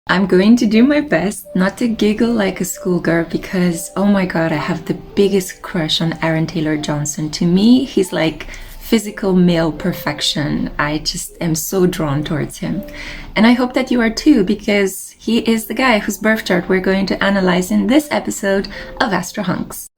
I'm going to do my best not to giggle like a schoolgirl because, oh my god, I have the biggest crush on Taylor Johson. To me, he's like physical male perfection. I just am so drawn towards him. And I hope that you are too, because he is the guy whose birth chart we're going to analyze in this episode of ASTROHUNKS.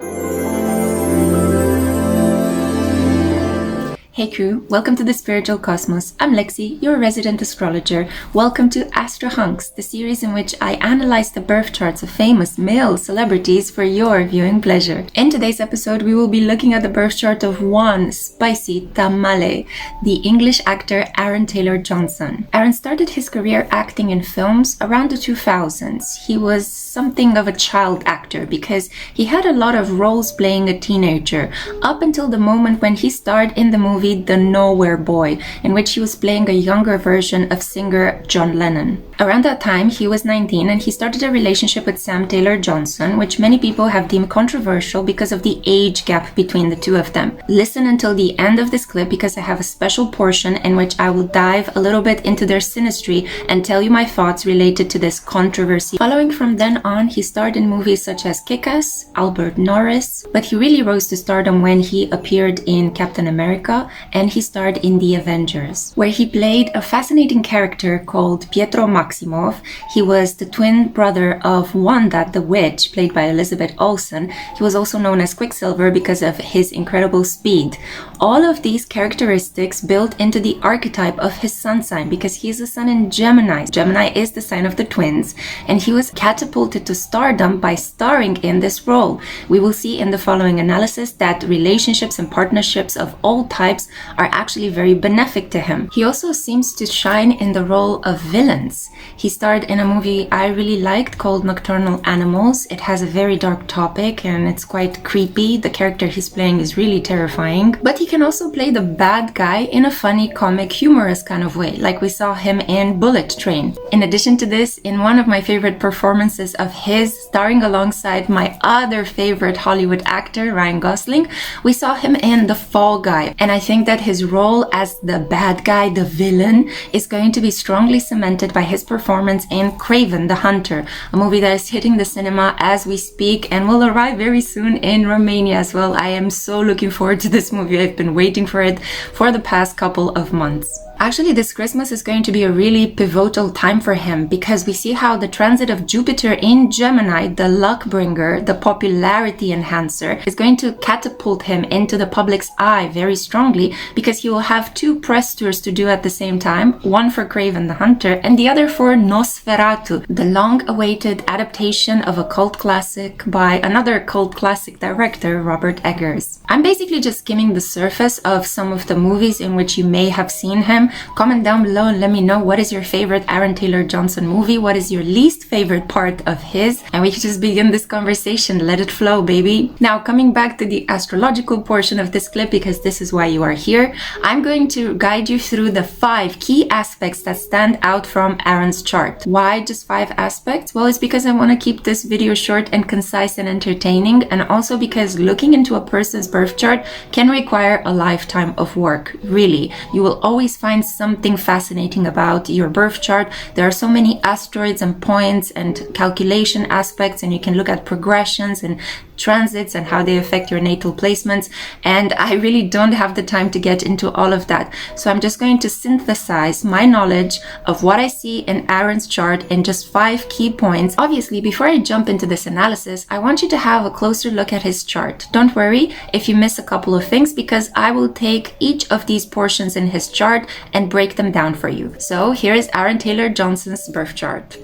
Hey crew, welcome to the Spiritual Cosmos. I'm Lexi, your resident astrologer. Welcome to ASTROHUNKS, the series in which I analyze the birth charts of famous male celebrities for your viewing pleasure. In today's episode, we will be looking at the birth chart of one spicy tamale, the English actor Taylor Johson. Aaron started his career acting in films around the 2000s. He was something of a child actor because he had a lot of roles playing a teenager, up until the moment when he starred in the movie The Nowhere Boy, in which he was playing a younger version of singer John Lennon. Around that time, he was 19 and he started a relationship with Taylor Johson, which many people have deemed controversial because of the age gap between the two of them. Listen until the end of this clip because I have a special portion in which I will dive a little bit into their synastry and tell you my thoughts related to this controversy. Following from then on, he starred in movies such as Kick-Ass, Albert Norris, but he really rose to stardom when he appeared in Captain America and he starred in The Avengers, where he played a fascinating character called Pietro Maximoff. He was the twin brother of Wanda the Witch, played by Elizabeth Olsen. He was also known as Quicksilver because of his incredible speed. All of these characteristics built into the archetype of his sun sign because he is a sun in Gemini. Gemini is the sign of the twins, and he was catapulted to stardom by starring in this role. We will see in the following analysis that relationships and partnerships of all types are actually very benefic to him. He also seems to shine in the role of villains. He starred in a movie I really liked called Nocturnal Animals. It has a very dark topic and it's quite creepy. The character he's playing is really terrifying, but he can also play the bad guy in a funny, comic, humorous kind of way, like we saw him in Bullet Train. In addition to this, in one of my favorite performances of his, starring alongside my other favorite Hollywood actor, Ryan Gosling, we saw him in The Fall Guy, and I think that his role as the bad guy, the villain, is going to be strongly cemented by his performance in Kraven the Hunter, a movie that is hitting the cinema as we speak and will arrive very soon in Romania as well. I am so looking forward to this movie. I've been waiting for it for the past couple of months. Actually, this Christmas is going to be a really pivotal time for him because we see how the transit of Jupiter in Gemini, the luck bringer, the popularity enhancer, is going to catapult him into the public's eye very strongly because he will have two press tours to do at the same time, one for Kraven the Hunter and the other for Nosferatu, the long-awaited adaptation of a cult classic by another cult classic director, Robert Eggers. I'm basically just skimming the surface of some of the movies in which you may have seen him. Comment down below and let me know what is your favorite Taylor Johson movie, what is your least favorite part of his, and we can just begin this conversation. Let it flow, baby. Now, coming back to the astrological portion of this clip, because this is why you are here, I'm going to guide you through the 5 key aspects that stand out from Aaron's chart. Why just 5 aspects? Well, it's because I want to keep this video short and concise and entertaining, and also because looking into a person's birth chart can require a lifetime of work. Really, you will always find something fascinating about your birth chart. There are so many asteroids and points and calculation aspects, and you can look at progressions and transits and how they affect your natal placements, and I really don't have the time to get into all of that. So I'm just going to synthesize my knowledge of what I see in Aaron's chart in just 5 key points. Obviously, before I jump into this analysis, I want you to have a closer look at his chart. Don't worry if you miss a couple of things because I will take each of these portions in his chart and break them down for you. So here is Taylor Johson's birth chart.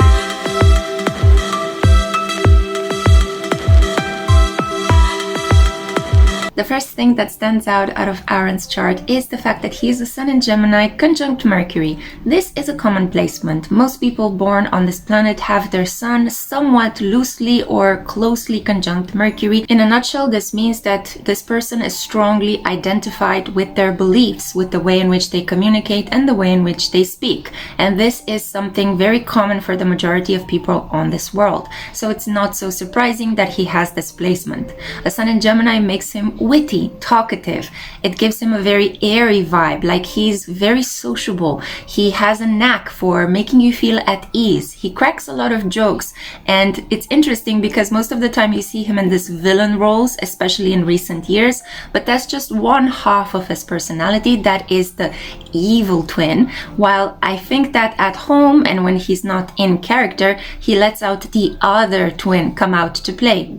The first thing that stands out of Aaron's chart is the fact that he is a Sun in Gemini conjunct Mercury. This is a common placement. Most people born on this planet have their Sun somewhat loosely or closely conjunct Mercury. In a nutshell, this means that this person is strongly identified with their beliefs, with the way in which they communicate and the way in which they speak. And this is something very common for the majority of people on this world. So it's not so surprising that he has this placement. A Sun in Gemini makes him witty, talkative. It gives him a very airy vibe, like he's very sociable. He has a knack for making you feel at ease. He cracks a lot of jokes, and it's interesting because most of the time you see him in this villain roles, especially in recent years, but that's just one half of his personality. That is the evil twin, while I think that at home and when he's not in character, he lets out the other twin come out to play.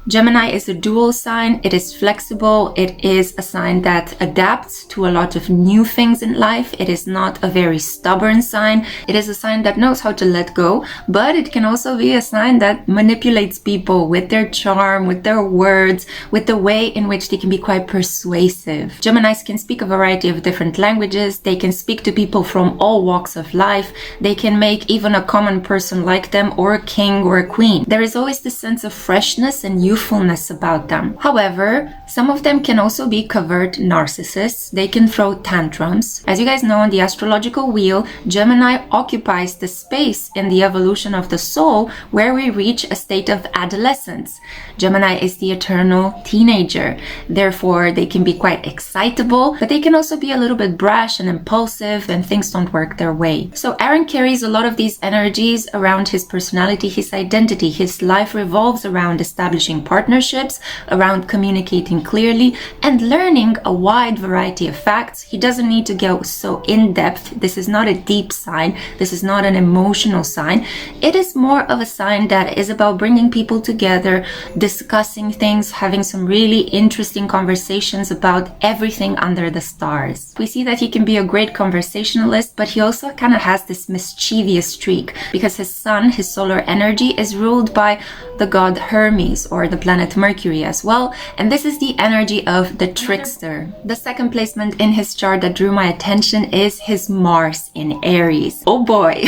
Gemini is a dual sign. It is flexible. It is a sign that adapts to a lot of new things in life. It is not a very stubborn sign. It is a sign that knows how to let go, but it can also be a sign that manipulates people with their charm, with their words, with the way in which they can be quite persuasive. Geminis can speak a variety of different languages. They can speak to people from all walks of life. They can make even a common person like them, or a king or a queen. There is always this sense of freshness and youthfulness about them. However, some of them can also be covert narcissists. They can throw tantrums. As you guys know, on the astrological wheel, Gemini occupies the space in the evolution of the soul where we reach a state of adolescence. Gemini is the eternal teenager. Therefore, they can be quite excitable, but they can also be a little bit brash and impulsive when things don't work their way. So Aaron carries a lot of these energies around his personality, his identity. His life revolves around establishing partnerships, around communicating clearly, and learning a wide variety of facts. He doesn't need to go so in-depth. This is not a deep sign. This is not an emotional sign. It is more of a sign that is about bringing people together, discussing things, having some really interesting conversations about everything under the stars. We see that he can be a great conversationalist, but he also kind of has this mischievous streak because his sun, his solar energy, is ruled by the god Hermes, or the planet Mercury as well, and this is the energy of the trickster. The second placement in his chart that drew my attention is his Mars in Aries. Oh boy!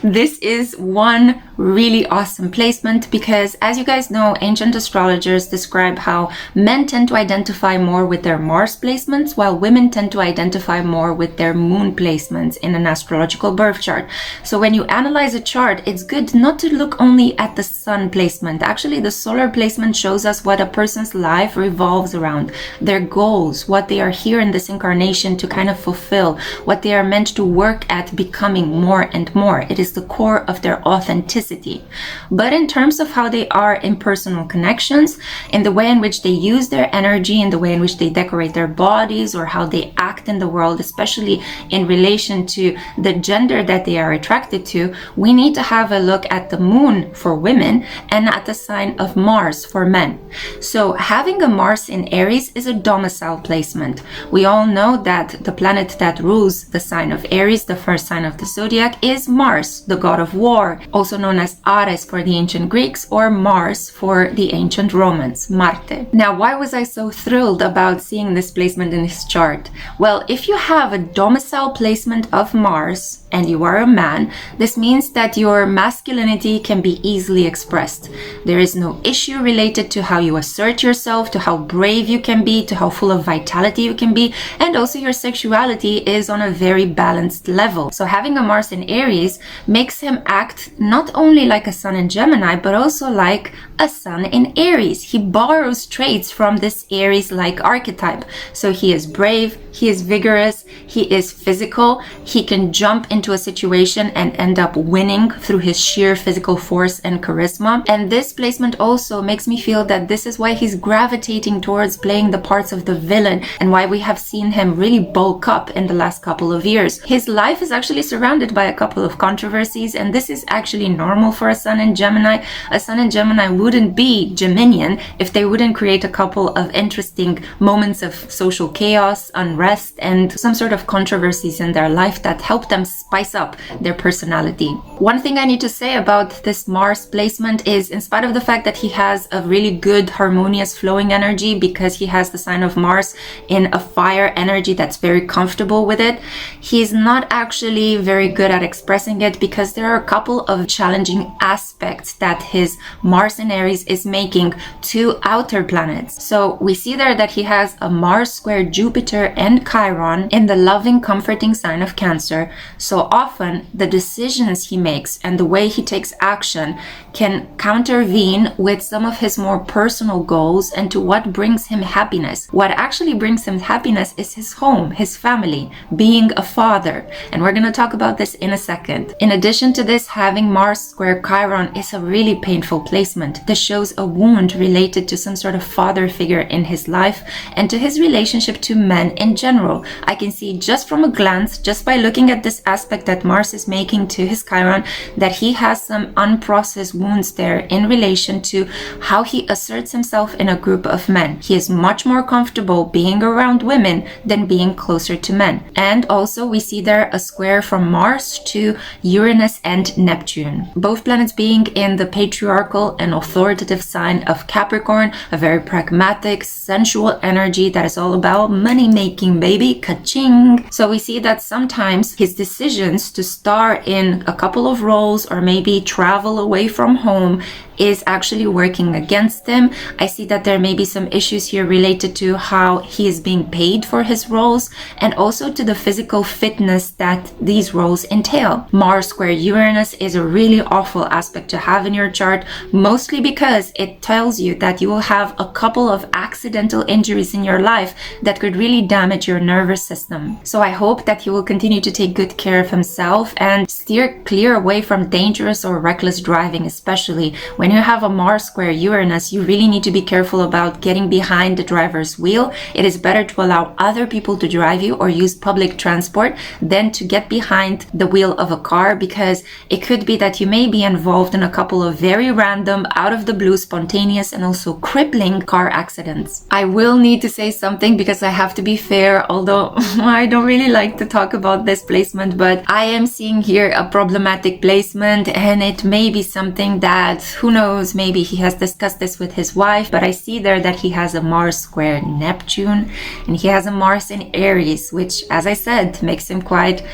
This is one really awesome placement because, as you guys know, ancient astrologers describe how men tend to identify more with their Mars placements while women tend to identify more with their moon placements in an astrological birth chart. So when you analyze a chart, it's good not to look only at the sun placement. Actually, the solar placement shows us what a person's life revolves around, their goals, what they are here in this incarnation to kind of fulfill, what they are meant to work at becoming more and more. It is the core of their authenticity. But in terms of how they are in personal connections, in the way in which they use their energy, in the way in which they decorate their bodies, or how they act in the world, especially in relation to the gender that they are attracted to, we need to have a look at the moon for women and at the sign of Mars for men. So having a Mars in Aries is a domicile placement. We all know that the planet that rules the sign of Aries, the first sign of the zodiac, is Mars, the god of war, also known as Ares for the ancient Greeks, or Mars for the ancient Romans, Marte. Now, why was I so thrilled about seeing this placement in his chart? Well, if you have a domicile placement of Mars and you are a man, this means that your masculinity can be easily expressed. There is no issue related to how you assert yourself, to how brave you can be, to how full of vitality you can be, and also your sexuality is on a very balanced level. So having a Mars in Aries makes him act not only like a sun in Gemini, but also like a sun in Aries. He borrows traits from this Aries-like archetype. So he is brave, he is vigorous, he is physical, he can jump into a situation and end up winning through his sheer physical force and charisma. And this placement also makes me feel that this is why he's gravitating towards playing the parts of the villain, and why we have seen him really bulk up in the last couple of years. His life is actually surrounded by a couple of controversies, and this is actually normal for a sun in Gemini. A sun in Gemini wouldn't be Geminian if they wouldn't create a couple of interesting moments of social chaos, unrest, and some sort of controversies in their life that help them spice up their personality. One thing I need to say about this Mars placement is, in spite of the fact that he has a really good harmonious flowing energy because he has the sign of Mars in a fire energy that's very comfortable with it, he's not actually very good at expressing it because there are a couple of challenging aspects that his Mars in Aries is making to outer planets. So we see there that he has a Mars square Jupiter and Chiron in the loving, comforting sign of Cancer. So often the decisions he makes and the way he takes action can countervene with some of his more personal goals and to what brings him happiness. What actually brings him happiness is his home, his family, being a father. And we're going to talk about this in a second. In addition to this, having Mars square Chiron is a really painful placement. This shows a wound related to some sort of father figure in his life and to his relationship to men in general. I can see just from a glance, just by looking at this aspect that Mars is making to his Chiron, that he has some unprocessed wounds there in relation to how he asserts himself in a group of men. He is much more comfortable being around women than being closer to men. And also we see there a square from Mars to Uranus and Neptune, both planets being in the patriarchal and authoritative sign of Capricorn, a very pragmatic, sensual energy that is all about money making, baby, ka-ching. So we see that sometimes his decisions to star in a couple of roles or maybe travel away from home is actually working against him. I see that there may be some issues here related to how he is being paid for his roles and also to the physical fitness that these roles entail. Mars square Uranus is a really awful aspect to have in your chart, mostly because it tells you that you will have a couple of accidental injuries in your life that could really damage your nervous system. So I hope that he will continue to take good care of himself and steer clear away from dangerous or reckless driving, especially when you have a Mars square Uranus. You really need to be careful about getting behind the driver's wheel. It is better to allow other people to drive you or use public transport than to get behind the wheel of a car, because it could be that you may be involved in a couple of very random, out of the blue, spontaneous and also crippling car accidents. I will need to say something because I have to be fair, although I don't really like to talk about this placement, but I am seeing here a problematic placement, and it may be something that, who knows, maybe he has discussed this with his wife, but I see there that he has a Mars square Neptune and he has a Mars in Aries, which, as I said, makes him quite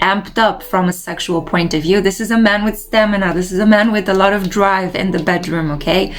amped up from a sexual point of view. This is a man with stamina. This is a man with a lot of drive in the bedroom, okay?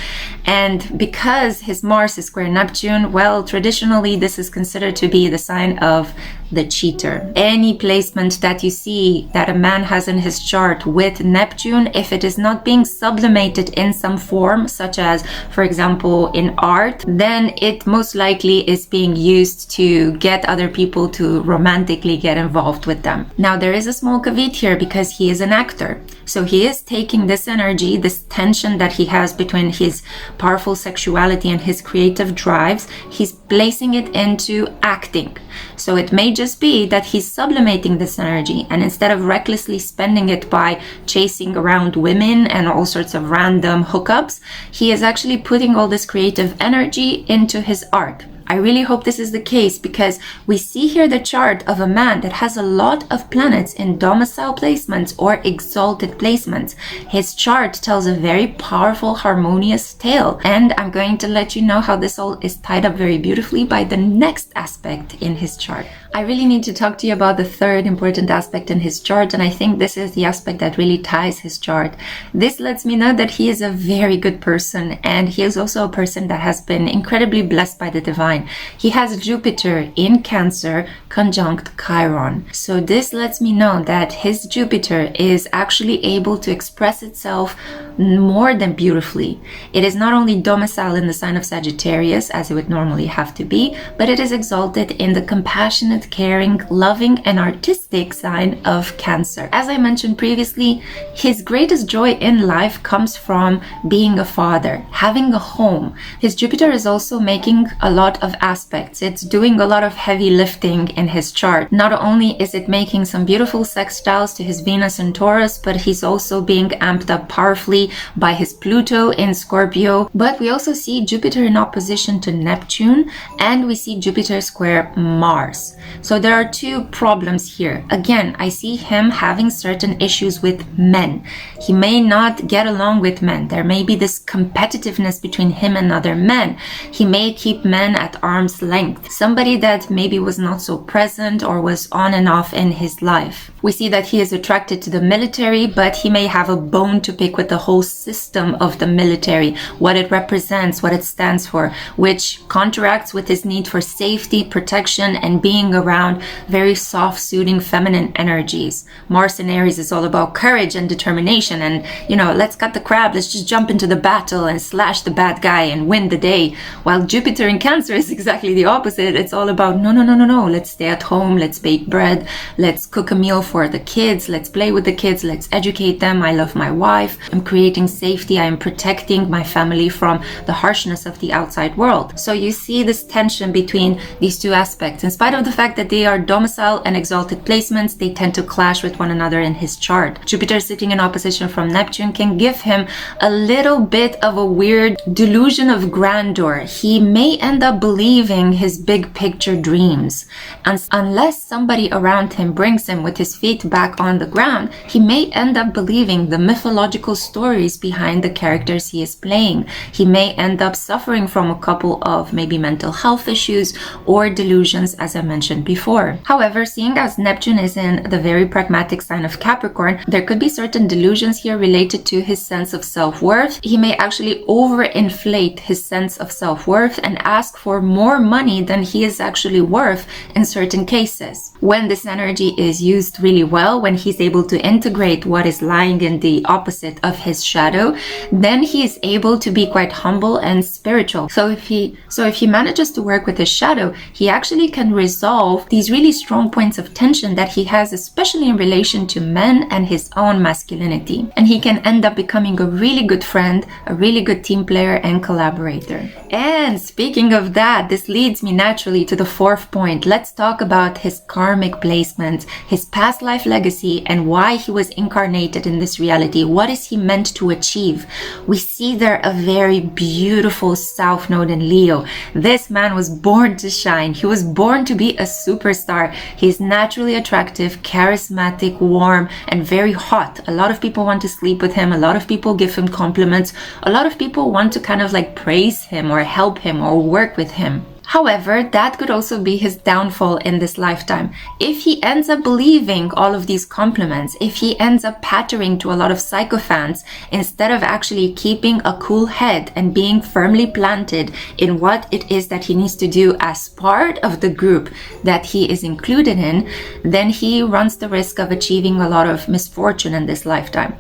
And because his Mars is square Neptune, well, traditionally this is considered to be the sign of the cheater. Any placement that you see that a man has in his chart with Neptune, if it is not being sublimated in some form, such as, for example, in art, then it most likely is being used to get other people to romantically get involved with them. Now, there is a small caveat here because he is an actor. So he is taking this energy, this tension that he has between his powerful sexuality and his creative drives, he's placing it into acting. So it may just be that he's sublimating this energy, and instead of recklessly spending it by chasing around women and all sorts of random hookups, he is actually putting all this creative energy into his art. I really hope this is the case, because we see here the chart of a man that has a lot of planets in domicile placements or exalted placements. His chart tells a very powerful, harmonious tale, and I'm going to let you know how this all is tied up very beautifully by the next aspect in his chart. I really need to talk to you about the third important aspect in his chart, and I think this is the aspect that really ties his chart. This lets me know that he is a very good person, and he is also a person that has been incredibly blessed by the divine. He has Jupiter in Cancer conjunct Chiron. So this lets me know that his Jupiter is actually able to express itself more than beautifully. It is not only domiciled in the sign of Sagittarius, as it would normally have to be, but it is exalted in the compassionate, caring, loving, and artistic sign of Cancer. As I mentioned previously, his greatest joy in life comes from being a father, having a home. His Jupiter is also making a lot of aspects. It's doing a lot of heavy lifting in his chart. Not only is it making some beautiful sextiles to his Venus and Taurus, but he's also being amped up powerfully by his Pluto in Scorpio. But we also see Jupiter in opposition to Neptune, and we see Jupiter square Mars. So there are two problems here. Again, I see him having certain issues with men. He may not get along with men. There may be this competitiveness between him and other men. He may keep men at at arm's length, somebody that maybe was not so present or was on and off in his life. We see that he is attracted to the military, but he may have a bone to pick with the whole system of the military, what it represents, what it stands for, which counteracts with his need for safety, protection, and being around very soft, soothing, feminine energies. Mars in Aries is all about courage and determination and, you know, let's cut the crap, let's just jump into the battle and slash the bad guy and win the day. While Jupiter in Cancer is exactly the opposite. It's all about no, let's stay at home, let's bake bread, let's cook a meal for the kids, let's play with the kids, let's educate them, I love my wife, I'm creating safety, I am protecting my family from the harshness of the outside world. So you see this tension between these two aspects. In spite of the fact that they are domicile and exalted placements, they tend to clash with one another in his chart. Jupiter sitting in opposition from Neptune can give him a little bit of a weird delusion of grandeur. He may end up believing his big picture dreams, and unless somebody around him brings him with his feet back on the ground, he may end up believing the mythological stories behind the characters he is playing. He may end up suffering from a couple of maybe mental health issues or delusions, as I mentioned before. However, seeing as Neptune is in the very pragmatic sign of Capricorn, there could be certain delusions here related to his sense of self-worth. He may actually overinflate his sense of self-worth and ask for more money than he is actually worth in certain cases. When this energy is used really well, when he's able to integrate what is lying in the opposite of his shadow, then he is able to be quite humble and spiritual. So if he manages to work with his shadow, he actually can resolve these really strong points of tension that he has, especially in relation to men and his own masculinity. And he can end up becoming a really good friend, a really good team player and collaborator. And speaking of that, this leads me naturally to the fourth point. Let's talk about his karmic placement, his past life legacy, and why he was incarnated in this reality. What is he meant to achieve? We see there a very beautiful South Node in Leo. This man was born to shine. He was born to be a superstar. He's naturally attractive, charismatic, warm, and very hot. A lot of people want to sleep with him. A lot of people give him compliments. A lot of people want to kind of like praise him or help him or work with him. However, that could also be his downfall in this lifetime. If he ends up believing all of these compliments, if he ends up pandering to a lot of sycophants, instead of actually keeping a cool head and being firmly planted in what it is that he needs to do as part of the group that he is included in, then he runs the risk of achieving a lot of misfortune in this lifetime.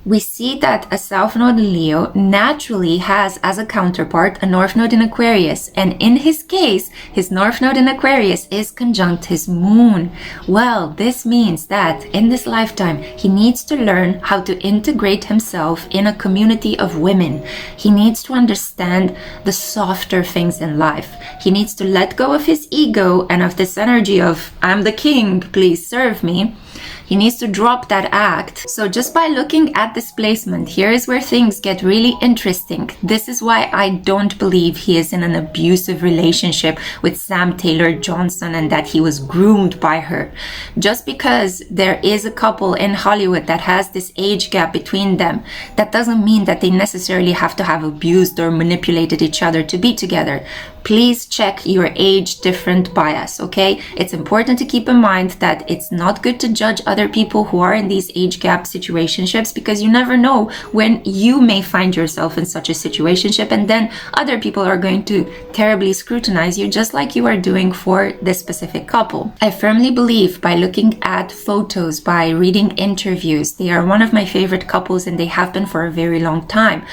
We see that a South Node in Leo naturally has as a counterpart a North Node in Aquarius, and in his case, his North Node in Aquarius is conjunct his moon. Well, this means that in this lifetime, he needs to learn how to integrate himself in a community of women. He needs to understand the softer things in life. He needs to let go of his ego and of this energy of, I'm the king, please serve me. He needs to drop that act. So just by looking at this placement, here is where things get really interesting. This is why I don't believe he is in an abusive relationship with Taylor Johson and that he was groomed by her. Just because there is a couple in Hollywood that has this age gap between them, that doesn't mean that they necessarily have to have abused or manipulated each other to be together. Please check your age different bias, okay? It's important to keep in mind that it's not good to judge other people who are in these age gap situationships, because you never know when you may find yourself in such a situationship, and then other people are going to terribly scrutinize you, just like you are doing for this specific couple. I firmly believe by looking at photos, by reading interviews, they are one of my favorite couples and they have been for a very long time.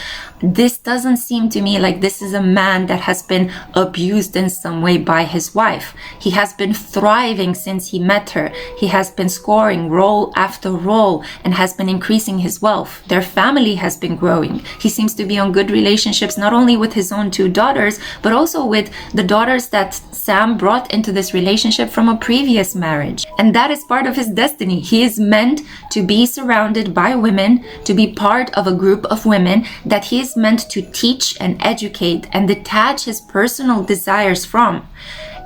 This doesn't seem to me like this is a man that has been abused in some way by his wife. He has been thriving since he met her. He has been scoring role after role and has been increasing his wealth. Their family has been growing. He seems to be on good relationships, not only with his own two daughters, but also with the daughters that Sam brought into this relationship from a previous marriage. And that is part of his destiny. He is meant to be surrounded by women, to be part of a group of women that he is meant to teach and educate and detach his personal desires from.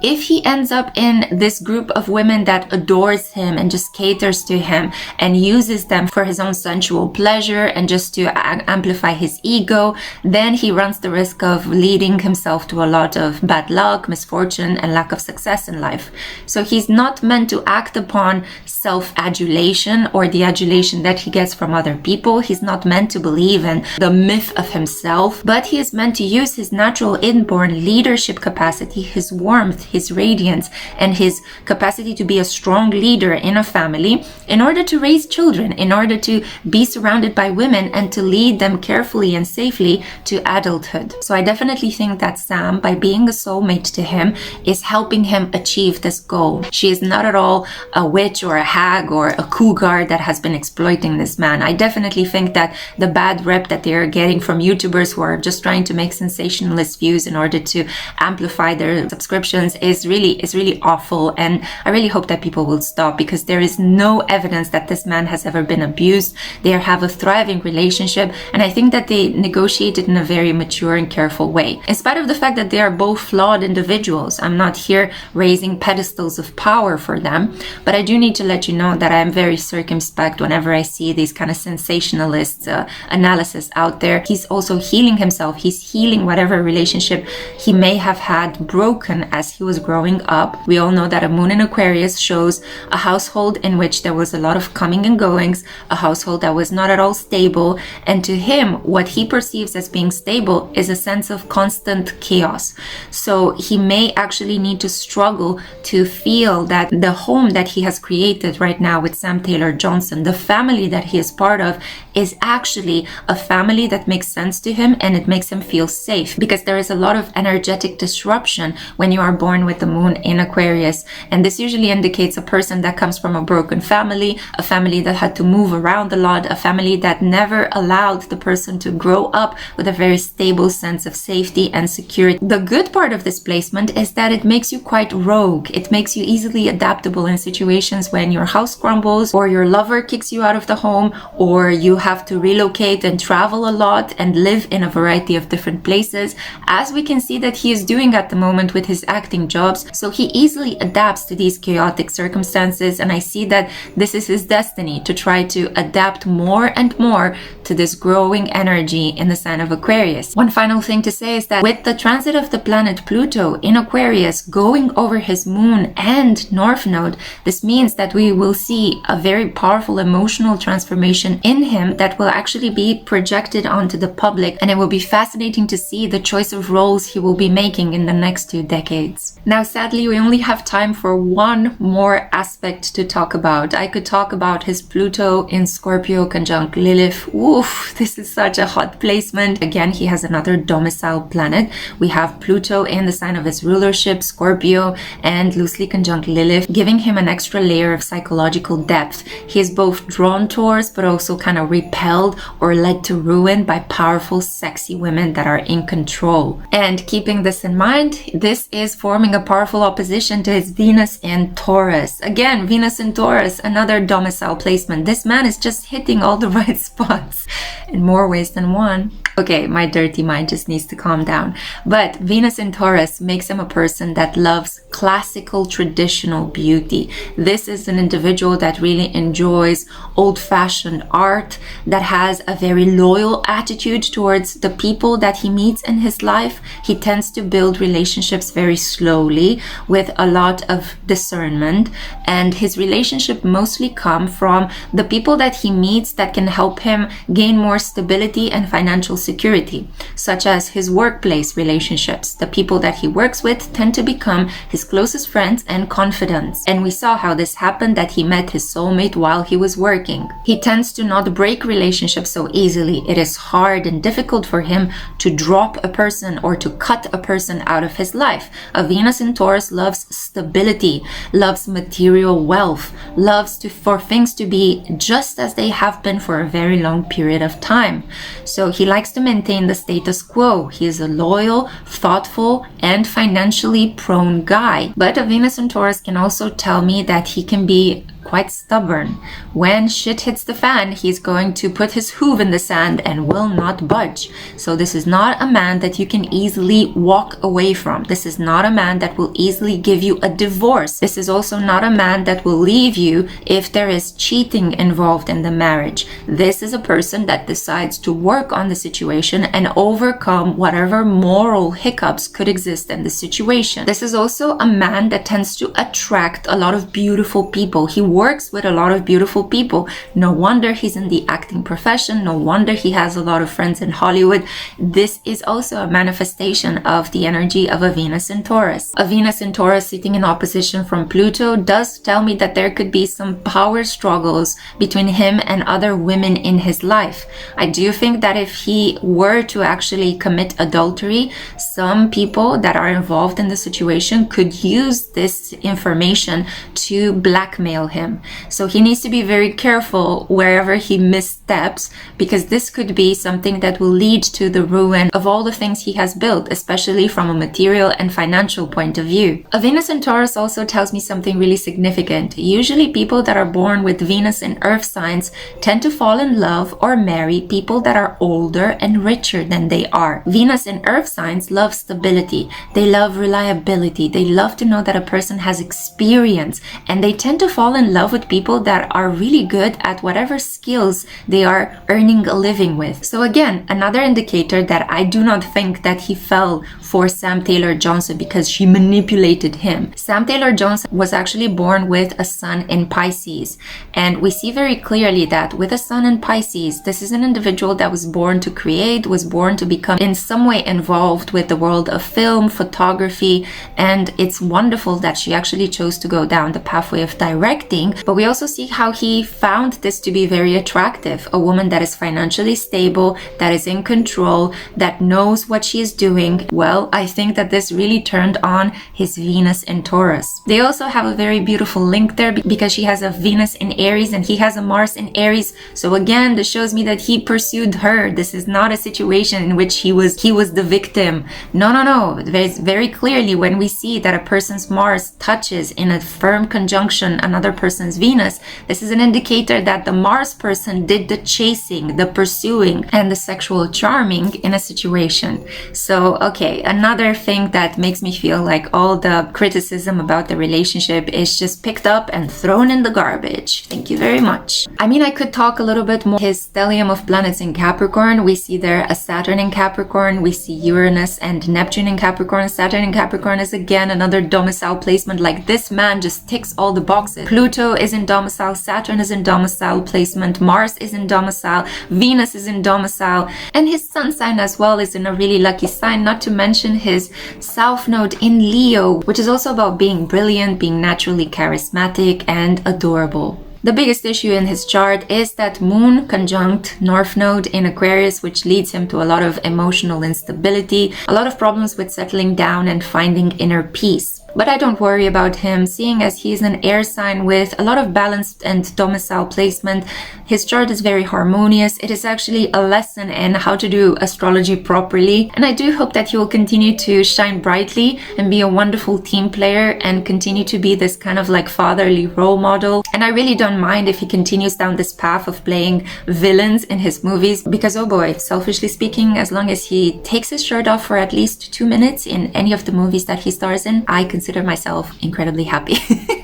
if he ends up in this group of women that adores him and just caters to him and uses them for his own sensual pleasure and just to amplify his ego, then he runs the risk of leading himself to a lot of bad luck, misfortune, and lack of success in life. So he's not meant to act upon self-adulation or the adulation that he gets from other people. He's not meant to believe in the myth of himself, but he is meant to use his natural inborn leadership capacity, his warmth, his radiance, and his capacity to be a strong leader in a family in order to raise children, in order to be surrounded by women and to lead them carefully and safely to adulthood. So I definitely think that Sam, by being a soulmate to him, is helping him achieve this goal. She is not at all a witch or a hag or a cougar that has been exploiting this man. I definitely think that the bad rep that they are getting from YouTubers who are just trying to make sensationalist views in order to amplify their subscriptions is really awful, and I really hope that people will stop, because there is no evidence that this man has ever been abused. They have a thriving relationship, and I think that they negotiated in a very mature and careful way. In spite of the fact that they are both flawed individuals, I'm not here raising pedestals of power for them, but I do need to let you know that I am very circumspect whenever I see these kind of sensationalist analysis out there. He's also healing himself. He's healing whatever relationship he may have had broken as he was growing up. We all know that a moon in Aquarius shows a household in which there was a lot of coming and goings, a household that was not at all stable, and to him, what he perceives as being stable is a sense of constant chaos. So he may actually need to struggle to feel that the home that he has created right now with Sam Taylor Johson, the family that he is part of, is actually a family that makes sense to him and it makes him feel safe, because there is a lot of energetic disruption when you are born with the moon in Aquarius, and this usually indicates a person that comes from a broken family, a family that had to move around a lot, a family that never allowed the person to grow up with a very stable sense of safety and security. The good part of this placement is that it makes you quite rogue. It makes you easily adaptable in situations when your house crumbles, or your lover kicks you out of the home, or you have to relocate and travel a lot and live in a variety of different places, as we can see that he is doing at the moment with his acting jobs. So he easily adapts to these chaotic circumstances, and I see that this is his destiny, to try to adapt more and more to this growing energy in the sign of Aquarius. One final thing to say is that with the transit of the planet Pluto in Aquarius going over his moon and north node, this means that we will see a very powerful emotional transformation in him that will actually be projected onto the public, and it will be fascinating to see the choice of roles he will be making in the next 2 decades. Now, sadly, we only have time for one more aspect to talk about. I could talk about his Pluto in Scorpio conjunct Lilith. Oof, this is such a hot placement. Again, he has another domicile planet. We have Pluto in the sign of his rulership, Scorpio, and loosely conjunct Lilith, giving him an extra layer of psychological depth. He is both drawn towards, but also kind of repelled or led to ruin by powerful, sexy women that are in control. And keeping this in mind, this is forming a powerful opposition to his Venus in Taurus. Again, Venus in Taurus, another domicile placement. This man is just hitting all the right spots in more ways than one. Okay, my dirty mind just needs to calm down. But Venus in Taurus makes him a person that loves classical, traditional beauty. This is an individual that really enjoys old-fashioned art, that has a very loyal attitude towards the people that he meets in his life. He tends to build relationships very slowly with a lot of discernment, and his relationship mostly come from the people that he meets that can help him gain more stability and financial security, such as his workplace relationships. The people that he works with tend to become his closest friends and confidants, and we saw how this happened, that he met his soulmate while he was working. He tends to not break relationships so easily. It is hard and difficult for him to drop a person or to cut a person out of his life. A Venus in Taurus loves stability, loves material wealth, loves for things to be just as they have been for a very long period of time. So he likes to maintain the status quo. He is a loyal, thoughtful, and financially prone guy. But a Venus in Taurus can also tell me that he can be quite stubborn. When shit hits the fan, he's going to put his hoof in the sand and will not budge. So this is not a man that you can easily walk away from. This is not a man that will easily give you a divorce. This is also not a man that will leave you if there is cheating involved in the marriage. This is a person that decides to work on the situation and overcome whatever moral hiccups could exist in the situation. This is also a man that tends to attract a lot of beautiful people. He works with a lot of beautiful people. No wonder he's in the acting profession. No wonder he has a lot of friends in Hollywood. This is also a manifestation of the energy of a Venus in Taurus. A Venus in Taurus sitting in opposition from Pluto does tell me that there could be some power struggles between him and other women in his life. I do think that if he were to actually commit adultery, some people that are involved in the situation could use this information to blackmail him. So he needs to be very careful wherever he missteps, because this could be something that will lead to the ruin of all the things he has built, especially from a material and financial point of view. A Venus in Taurus also tells me something really significant. Usually people that are born with Venus in earth signs tend to fall in love or marry people that are older and richer than they are. Venus in earth signs love stability. They love reliability. They love to know that a person has experience, and they tend to fall in love with people that are really good at whatever skills they are earning a living with. So again, another indicator that I do not think that he fell for Sam Taylor Johson because she manipulated him. Sam Taylor Johson was actually born with a sun in Pisces, and we see very clearly that with a sun in Pisces, this is an individual that was born to create, was born to become in some way involved with the world of film, photography, and it's wonderful that she actually chose to go down the pathway of directing. But we also see how he found this to be very attractive. A woman that is financially stable, that is in control, that knows what she is doing. Well, I think that this really turned on his Venus in Taurus. They also have a very beautiful link there because she has a Venus in Aries and he has a Mars in Aries. So again, this shows me that he pursued her. This is not a situation in which he was the victim. No. There's very clearly when we see that a person's Mars touches in a firm conjunction another person's Venus, this is an indicator that the Mars person did the chasing, the pursuing, and the sexual charming in a situation. So, okay, another thing that makes me feel like all the criticism about the relationship is just picked up and thrown in the garbage. Thank you very much. I mean, I could talk a little bit more. His stellium of planets in Capricorn, we see there a Saturn in Capricorn, we see Uranus and Neptune in Capricorn. Saturn in Capricorn is again another domicile placement. Like, this man just ticks all the boxes. Pluto is in domicile, Saturn is in domicile placement, Mars is in domicile, Venus is in domicile, and his sun sign as well is in a really lucky sign, not to mention his South Node in Leo, which is also about being brilliant, being naturally charismatic and adorable. The biggest issue in his chart is that Moon conjunct North Node in Aquarius, which leads him to a lot of emotional instability, a lot of problems with settling down and finding inner peace. But I don't worry about him, seeing as he's an air sign with a lot of balanced and domicile placement. His chart is very harmonious. It is actually a lesson in how to do astrology properly. And I do hope that he will continue to shine brightly and be a wonderful team player and continue to be this kind of like fatherly role model. And I really don't mind if he continues down this path of playing villains in his movies, because oh boy, selfishly speaking, as long as he takes his shirt off for at least 2 minutes in any of the movies that he stars in, I consider myself incredibly happy.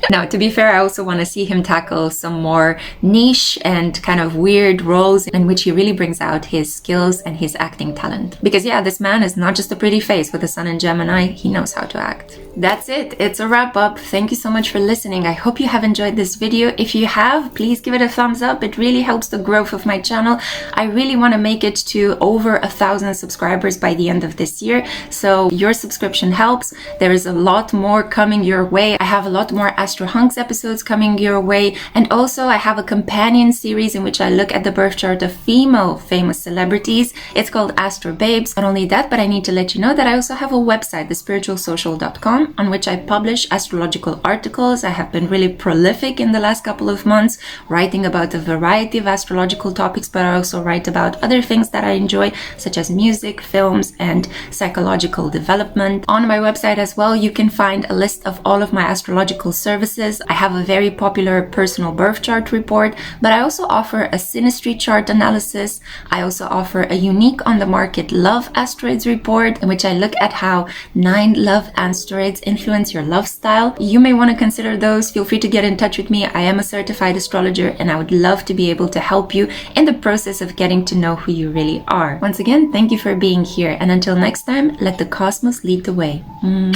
Now, to be fair, I also want to see him tackle some more niche and kind of weird roles in which he really brings out his skills and his acting talent. Because yeah, this man is not just a pretty face with a sun in Gemini, he knows how to act. That's it. It's a wrap up. Thank you so much for listening. I hope you have enjoyed this video. If you have, please give it a thumbs up. It really helps the growth of my channel. I really want to make it to over 1,000 subscribers by the end of this year. So your subscription helps. There is a lot more coming your way. I have a lot more ASTROHUNKS episodes coming your way. And also I have a companion series in which I look at the birth chart of female famous celebrities. It's called Astro Babes. Not only that, but I need to let you know that I also have a website, thespiritualsocial.com, on which I publish astrological articles. I have been really prolific in the last couple of months, writing about a variety of astrological topics, but I also write about other things that I enjoy, such as music, films, and psychological development. On my website as well, you can find a list of all of my astrological services services. I have a very popular personal birth chart report, but I also offer a synastry chart analysis. I also offer a unique on the market love asteroids report, in which I look at how 9 love asteroids influence your love style. You may want to consider those. Feel free to get in touch with me. I am a certified astrologer, and I would love to be able to help you in the process of getting to know who you really are. Once again, thank you for being here, and until next time, let the cosmos lead the way. Mwah.